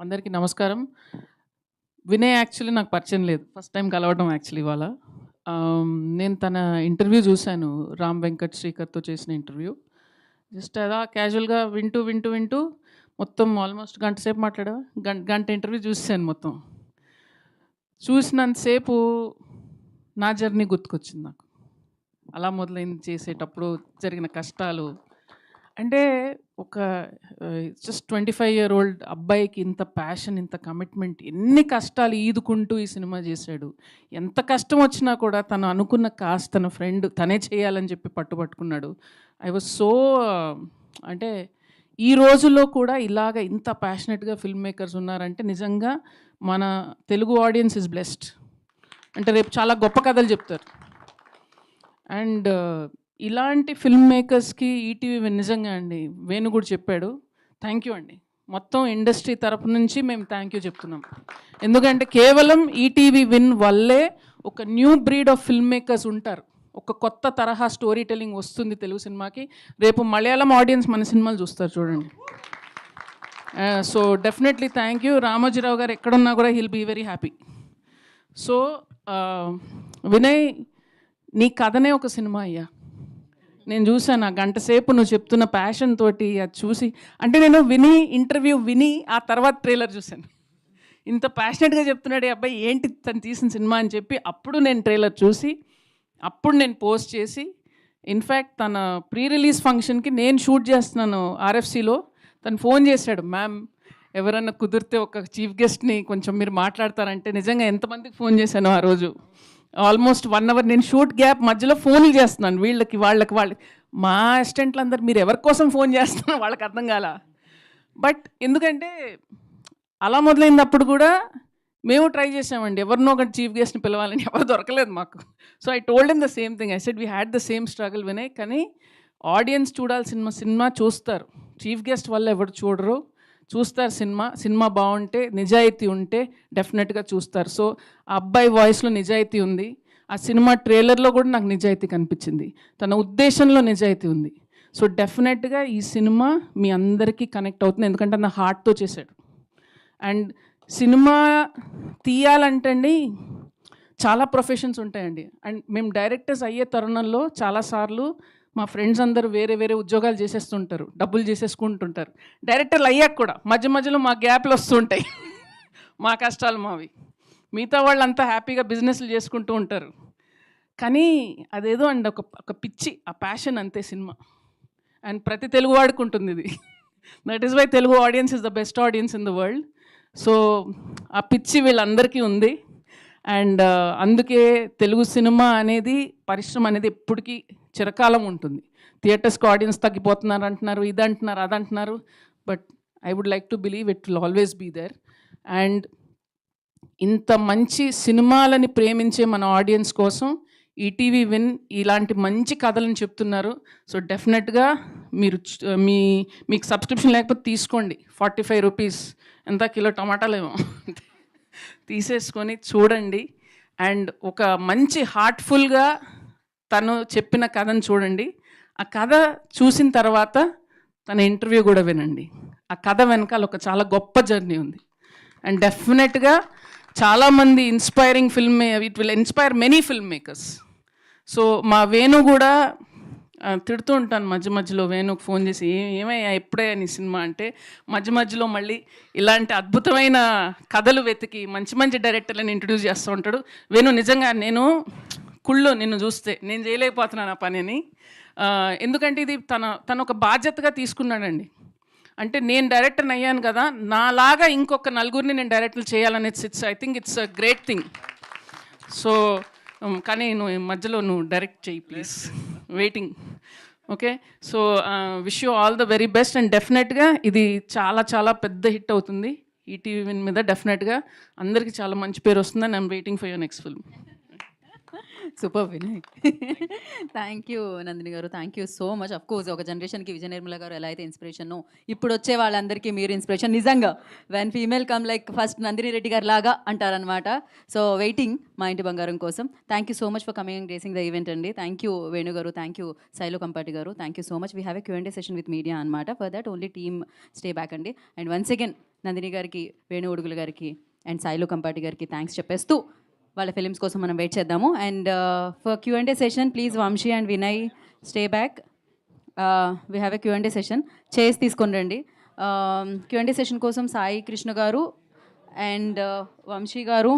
అందరికీ నమస్కారం. వినయ్ యాక్చువల్లీ నాకు పరిచయం లేదు. ఫస్ట్ టైం కలవడం యాక్చువల్లీ ఇవాళ. నేను తన ఇంటర్వ్యూ చూశాను. రామ్ వెంకట్ శ్రీకర్‌తో చేసిన ఇంటర్వ్యూ. జస్ట్ అలా క్యాజువల్‌గా వింటూ మొత్తం ఆల్మోస్ట్ గంట సేపు మాట్లాడావా? గంట ఇంటర్వ్యూ చూసేసాను మొత్తం. చూసినంత సేపు నా జర్నీ గుర్తుకొచ్చింది నాకు. అలా మొదలైంది చేసేటప్పుడు జరిగిన కష్టాలు. అంటే ఒక జస్ట్ 25 ఇయర్ ఓల్డ్ అబ్బాయికి ఇంత ప్యాషన్, ఇంత కమిట్మెంట్, ఎన్ని కష్టాలు ఈదుకుంటూ ఈ సినిమా చేశాడు. ఎంత కష్టం వచ్చినా కూడా తను అనుకున్న కాస్ట్ తన ఫ్రెండ్ తనే చేయాలని చెప్పి పట్టుబట్టుకున్నాడు. ఐ వాజ్ సో అంటే ఈ రోజుల్లో కూడా ఇలాగ ఇంత ప్యాషనెట్గా ఫిల్మ్ మేకర్స్ ఉన్నారంటే నిజంగా మన తెలుగు ఆడియన్స్ ఇస్ బ్లెస్డ్. అంటే రేపు చాలా గొప్ప కథలు చెప్తారు. అండ్ ఇలాంటి ఫిల్మ్ మేకర్స్కి ఈటీవీ నిజంగా అండి వేణు కూడా చెప్పాడు, థ్యాంక్ యూ అండి. మొత్తం ఇండస్ట్రీ తరపు నుంచి మేము థ్యాంక్ యూ చెప్తున్నాం. ఎందుకంటే కేవలం ఈటీవీ విన్ వల్లే ఒక new breed of film makers ఉంటారు. ఒక కొత్త తరహా స్టోరీ టెల్లింగ్ వస్తుంది తెలుగు సినిమాకి. రేపు మలయాళం ఆడియన్స్ మన సినిమాలు చూస్తారు చూడండి. So definitely thank you. Ramoji Rao గారు ఎక్కడున్నా కూడా he'll be very happy. So Vinay, నీ కథనే ఒక సినిమా అయ్యా. నేను చూసాను ఆ గంట సేపు నువ్వు చెప్తున్న ప్యాషన్ తోటి అది చూసి, అంటే నేను ఇంటర్వ్యూ విని ఆ తర్వాత ట్రైలర్ చూశాను. ఇంత ప్యాషనెట్గా చెప్తున్నాడు ఈ అబ్బాయి, ఏంటి తను తీసిన సినిమా అని చెప్పి అప్పుడు నేను ట్రైలర్ చూసి అప్పుడు నేను పోస్ట్ చేసి, ఇన్ఫ్యాక్ట్ తన ప్రీ రిలీజ్ ఫంక్షన్కి నేను షూట్ చేస్తున్నాను ఆర్ఎఫ్సిలో. తను ఫోన్ చేశాడు, మ్యామ్ ఎవరన్నా కుదిరితే ఒక చీఫ్ గెస్ట్ని కొంచెం మీరు మాట్లాడతారంటే నిజంగా ఎంతమందికి ఫోన్ చేశాను ఆ రోజు. ఆల్మోస్ట్ 1 అవర్ నేను షూట్ గ్యాప్ మధ్యలో ఫోన్లు చేస్తున్నాను వీళ్ళకి మా అసిస్టెంట్లు అందరు మీరు ఎవరి కోసం ఫోన్ చేస్తున్నారు వాళ్ళకి అర్థం కాల. బట్ ఎందుకంటే అలా మొదలైనప్పుడు కూడా మేము ట్రై చేసామండి, ఎవరినో ఒకటి చీఫ్ గెస్ట్ని పిలవాలని, ఎవరు దొరకలేదు మాకు. So I told him the same thing. I said we had the same struggle Vinay. కానీ ఆడియన్స్ చూడాల్సిన సినిమా చూస్తారు, చీఫ్ గెస్ట్ వల్ల ఎవరు చూడరు, చూస్తారు. సినిమా బాగుంటే, నిజాయితీ ఉంటే డెఫినెట్గా చూస్తారు. సో ఆ అబ్బాయి వాయిస్లో నిజాయితీ ఉంది. ఆ సినిమా ట్రైలర్లో కూడా నాకు నిజాయితీ కనిపించింది, తన ఉద్దేశంలో నిజాయితీ ఉంది. సో డెఫినెట్గా ఈ సినిమా మీ అందరికీ కనెక్ట్ అవుతుంది, ఎందుకంటే నా హార్ట్తో చేశాడు. అండ్ సినిమా తీయాలంటే అండి చాలా ప్రొఫెషన్స్ ఉంటాయండి. అండ్ మేము డైరెక్టర్స్ అయ్యే తరుణంలో చాలాసార్లు మా ఫ్రెండ్స్ అందరూ వేరే వేరే ఉద్యోగాలు చేసేస్తుంటారు, డబ్బులు చేసేసుకుంటుంటారు. డైరెక్టర్లు అయ్యాక కూడా మధ్యలో మా గ్యాప్లు వస్తుంటాయి మా కష్టాలు మావి. మిగతా వాళ్ళంతా హ్యాపీగా బిజినెస్లు చేసుకుంటూ ఉంటారు. కానీ అదేదో అండి ఒక పిచ్చి, ఆ ప్యాషన్ అంతే సినిమా. అండ్ ప్రతి తెలుగు వాడికి ఉంటుంది ఇది. That is why Telugu audience is the best audience in the world. So ఆ పిచ్చి వీళ్ళందరికీ ఉంది. అండ్ అందుకే తెలుగు సినిమా అనేది, పరిశ్రమ అనేది ఎప్పటికీ చిరకాలం ఉంటుంది. థియేటర్స్కి ఆడియన్స్ తగ్గిపోతున్నారు అంటున్నారు, ఇది అంటున్నారు, అది అంటున్నారు. But I would like to believe it will always be there. And ఇంత మంచి సినిమాలని ప్రేమించే మన ఆడియన్స్ కోసం ఈటీవీ విన్ ఇలాంటి మంచి కథలను చెప్తున్నారు. సో డెఫినెట్గా మీకు సబ్స్క్రిప్షన్ లేకపోతే తీసుకోండి. 45 రూపీస్, ఎంత కిలో టమాటాలేమో తీసేసుకొని చూడండి. అండ్ ఒక మంచి హార్ట్ఫుల్గా తను చెప్పిన కథను చూడండి. ఆ కథ చూసిన తర్వాత తన ఇంటర్వ్యూ కూడా వినండి. ఆ కథ వెనకాల ఒక చాలా గొప్ప జర్నీ ఉంది. అండ్ డెఫినెట్గా చాలామంది inspiring it will inspire many film makers. So మా వేణు కూడా తిడుతూ ఉంటాను మధ్యలో వేణుకు ఫోన్ చేసి, ఏమయ్యా ఎప్పుడే నీ సినిమా అంటే, మధ్యలో మళ్ళీ ఇలాంటి అద్భుతమైన కథలు వెతికి మంచి డైరెక్టర్లను ఇంట్రడ్యూస్ చేస్తూ ఉంటాడు. వేణు నిజంగా నేను నిన్ను చూస్తే నేను చేయలేకపోతున్నాను ఆ పనిని. ఎందుకంటే ఇది తన ఒక బాధ్యతగా తీసుకున్నాడండి. అంటే నేను డైరెక్టర్ని అయ్యాను కదా, నాలాగా ఇంకొక నలుగురిని నేను డైరెక్టర్లు చేయాలనేది I think it's a great thing. So కానీ నువ్వు డైరెక్ట్ చేయి please, waiting. Okay, so wish you all the very best. And డెఫినెట్గా ఇది చాలా పెద్ద హిట్ అవుతుంది ఈటీవీ విన్ మీద. డెఫినెట్గా అందరికీ చాలా మంచి పేరు వస్తుందని I'm waiting for your next film. Super Vinay. Thank you Nandini garu. Thank you so much. Of course ఒక జనరేషన్‌కి విజయ నిర్మల గారు ఎలా అయితే ఇన్‌స్పిరేషనో, ఇప్పుడొచ్చే వాళ్ళందరికీ మీరు ఇన్‌స్పిరేషన్. నిజంగా when female come like first Nandini Reddy గారిలాగా అంటారనమాట. సో, వెయిటింగ్ మా ఇంటి బంగారం కోసం. Thank you so much for coming and gracing the event అండి. Thank you Venu garu. Thank you Shailu Kampati garu. Thank you so much. We have a Q and A session with media అనమాట. For that only team stay back అండి. And once again Nandini గారికి, వేణు ఉడుగుల గారికి and Shailu Kampati గారికి thanks చెప్పేస్తూ వాళ్ళ films కోసం మనం వెయిట్ చేద్దాము. And for Q and A session please Vamsi and Vinay stay back. We have a Q and A session. Chairs తీసుకొని రండి. క్యూఎండే సెషన్ కోసం సాయి కృష్ణ గారు అండ్ వంశీ గారు